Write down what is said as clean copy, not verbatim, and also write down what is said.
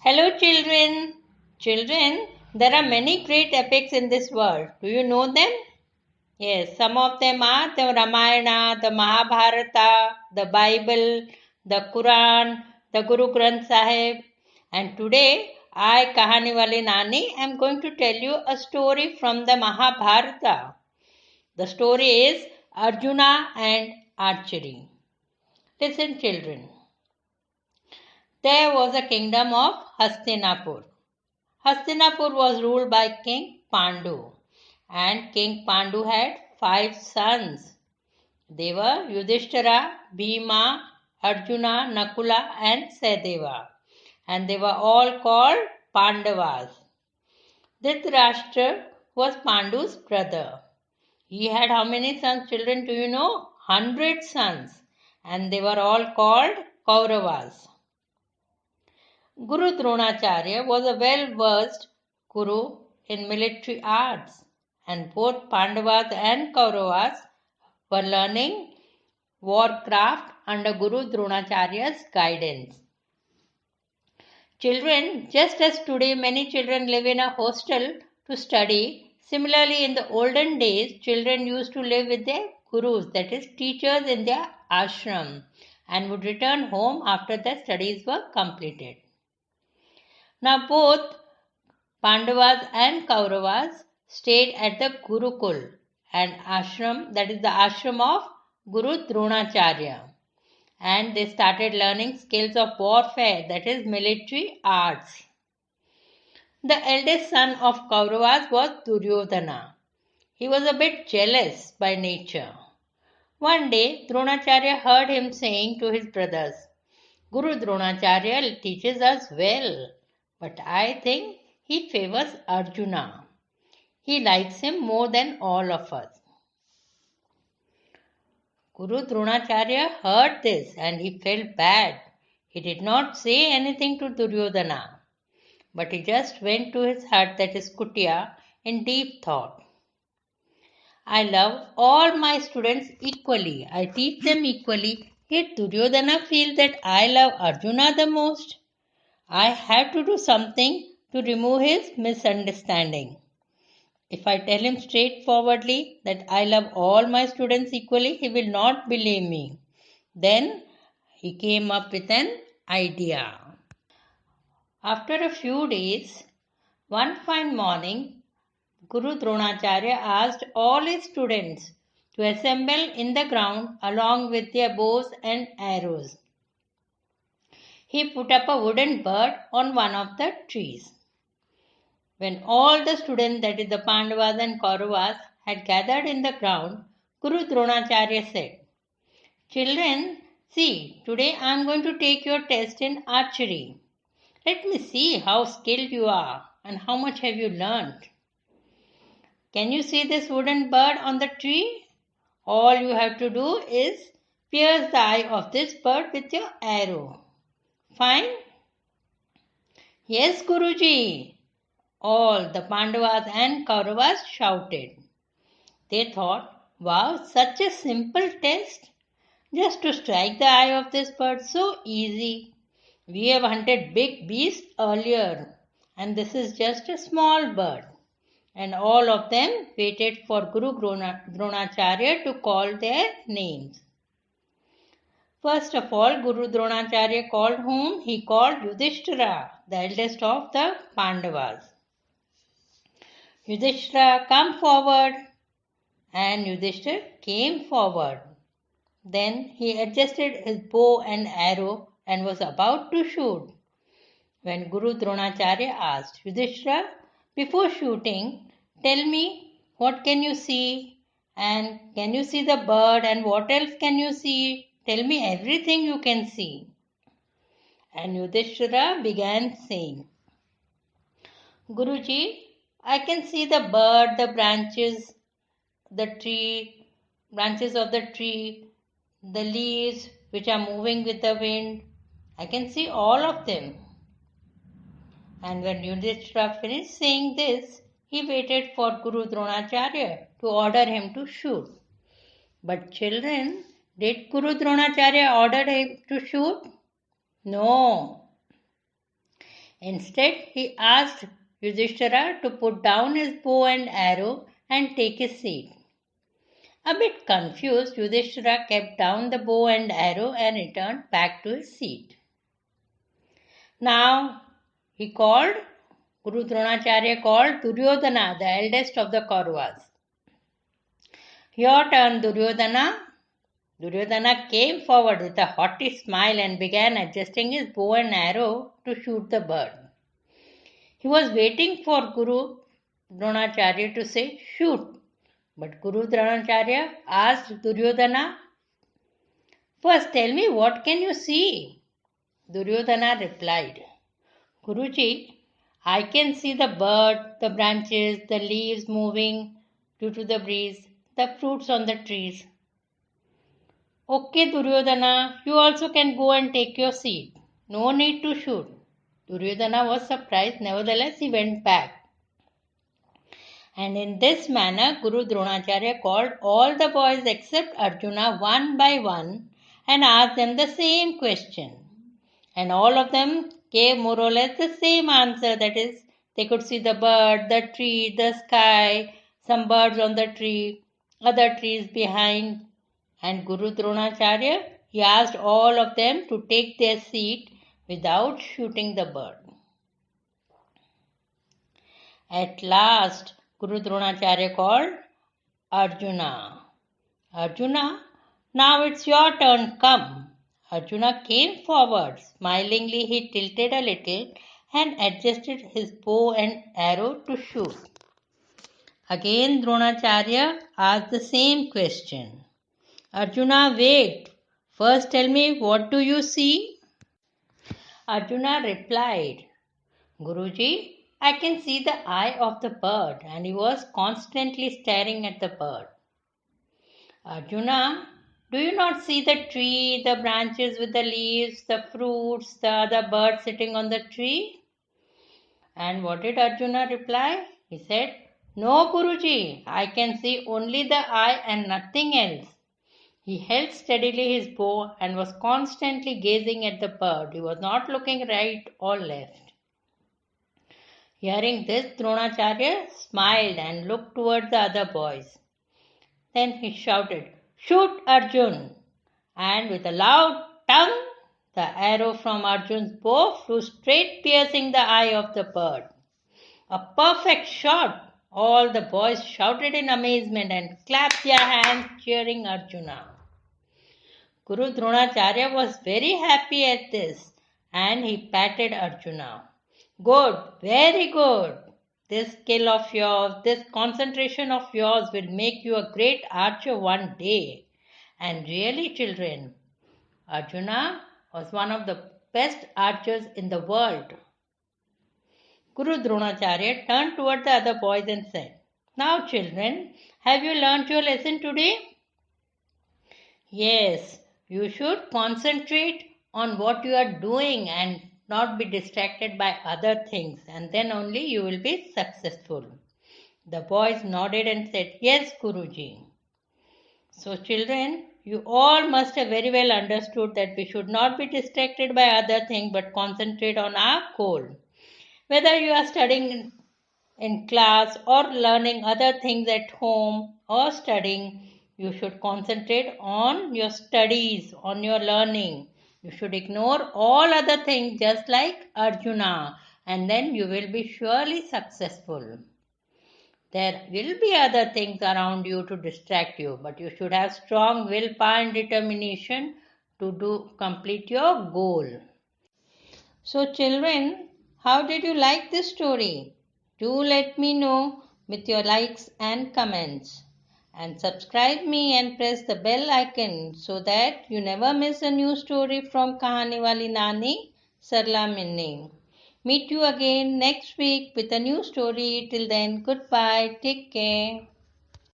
Hello, children. Children, there are many great epics in this world. Do you know them? Yes, some of them are the Ramayana, the Mahabharata, the Bible, the Quran, the Guru Granth Sahib. And today, I, Kahani Wali Nani, am going to tell you a story from the Mahabharata. The story is Arjuna and Archery. Listen, children. There was a kingdom of Hastinapur. Hastinapur was ruled by King Pandu, and King Pandu had 5 sons. They were Yudhishthira, Bhima, Arjuna, Nakula, and Sahadeva, and they were all called Pandavas. Dhritarashtra was Pandu's brother. He had how many sons, children? Do you know? 100 sons, and they were all called Kauravas. Guru Dronacharya was a well-versed guru in military arts, and both Pandavas and Kauravas were learning warcraft under Guru Dronacharya's guidance. Children, just as today many children live in a hostel to study, similarly in the olden days, children used to live with their gurus, that is, teachers in their ashram, and would return home after their studies were completed. Now both Pandavas and Kauravas stayed at the Gurukul, an ashram, that is the ashram of Guru Dronacharya, and they started learning skills of warfare, that is military arts. The eldest son of Kauravas was Duryodhana. He was a bit jealous by nature. One day Dronacharya heard him saying to his brothers, Guru Dronacharya teaches us well, but I think he favors Arjuna. He likes him more than all of us. Guru Dronacharya heard this and he felt bad. He did not say anything to Duryodhana, but he just went to his hut, that is Kutiya, in deep thought. I love all my students equally. I teach them equally. Yet Duryodhana feels that I love Arjuna the most. I have to do something to remove his misunderstanding. If I tell him straightforwardly that I love all my students equally, he will not believe me. Then he came up with an idea. After a few days, one fine morning, Guru Dronacharya asked all his students to assemble in the ground along with their bows and arrows. He put up a wooden bird on one of the trees. When all the students, that is the Pandavas and Kauravas, had gathered in the ground, Guru Dronacharya said, Children, see, today I am going to take your test in archery. Let me see how skilled you are and how much have you learnt. Can you see this wooden bird on the tree? All you have to do is pierce the eye of this bird with your arrow. Fine? Yes, Guruji. All the Pandavas and Kauravas shouted. They thought, wow, such a simple test. Just to strike the eye of this bird, so easy. We have hunted big beasts earlier, and this is just a small bird. And all of them waited for Guru Dronacharya to call their names. First of all, Guru Dronacharya called whom? He called Yudhishthira, the eldest of the Pandavas. Yudhishthira, come forward. And Yudhishthira came forward. Then he adjusted his bow and arrow and was about to shoot. When Guru Dronacharya asked, Yudhishthira, before shooting, tell me what can you see? And can you see the bird? And what else can you see? Tell me everything you can see. And Yudhishthira began saying, Guruji, I can see the bird, the branches, branches of the tree, the leaves which are moving with the wind. I can see all of them. And when Yudhishthira finished saying this, he waited for Guru Dronacharya to order him to shoot. But children, did Guru Dronacharya order him to shoot? No. Instead, he asked Yudhishthira to put down his bow and arrow and take his seat. A bit confused, Yudhishthira kept down the bow and arrow and returned back to his seat. Now, Guru Dronacharya called Duryodhana, the eldest of the Kauravas. Your turn, Duryodhana. Duryodhana came forward with a haughty smile and began adjusting his bow and arrow to shoot the bird. He was waiting for Guru Dronacharya to say, shoot. But Guru Dronacharya asked Duryodhana, first tell me, what can you see? Duryodhana replied, Guruji, I can see the bird, the branches, the leaves moving due to the breeze, the fruits on the trees. Okay, Duryodhana, you also can go and take your seat. No need to shoot. Duryodhana was surprised, nevertheless he went back. And in this manner, Guru Dronacharya called all the boys except Arjuna one by one and asked them the same question. And all of them gave more or less the same answer, that is, they could see the bird, the tree, the sky, some birds on the tree, other trees behind. And Guru Dronacharya, he asked all of them to take their seat without shooting the bird. At last, Guru Dronacharya called Arjuna. Arjuna, now it's your turn, come. Arjuna came forward. Smilingly, he tilted a little and adjusted his bow and arrow to shoot. Again, Dronacharya asked the same question. Arjuna, wait. First tell me, what do you see? Arjuna replied, Guruji, I can see the eye of the bird, and he was constantly staring at the bird. Arjuna, do you not see the tree, the branches with the leaves, the fruits, the other bird sitting on the tree? And what did Arjuna reply? He said, No, Guruji, I can see only the eye and nothing else. He held steadily his bow and was constantly gazing at the bird. He was not looking right or left. Hearing this, Dronacharya smiled and looked toward the other boys. Then he shouted, Shoot, Arjun! And with a loud tongue, the arrow from Arjun's bow flew straight, piercing the eye of the bird. A perfect shot! All the boys shouted in amazement and clapped their hands, cheering Arjuna. Guru Dronacharya was very happy at this, and he patted Arjuna. Good, very good. This skill of yours, this concentration of yours will make you a great archer one day. And really, children, Arjuna was one of the best archers in the world. Guru Dronacharya turned toward the other boys and said, Now, children, have you learnt your lesson today? Yes, you should concentrate on what you are doing and not be distracted by other things, and then only you will be successful. The boys nodded and said, Yes, Guruji. So children, you all must have very well understood that we should not be distracted by other things but concentrate on our goal. Whether you are studying in class or learning other things at home or studying, you should concentrate on your studies, on your learning. You should ignore all other things just like Arjuna, and then you will be surely successful. There will be other things around you to distract you, but you should have strong willpower and determination to complete your goal. So children, how did you like this story? Do let me know with your likes and comments. And subscribe me and press the bell icon so that you never miss a new story from Kahani Wali Nani, Sarla Minni. Meet you again next week with a new story. Till then, goodbye. Take care.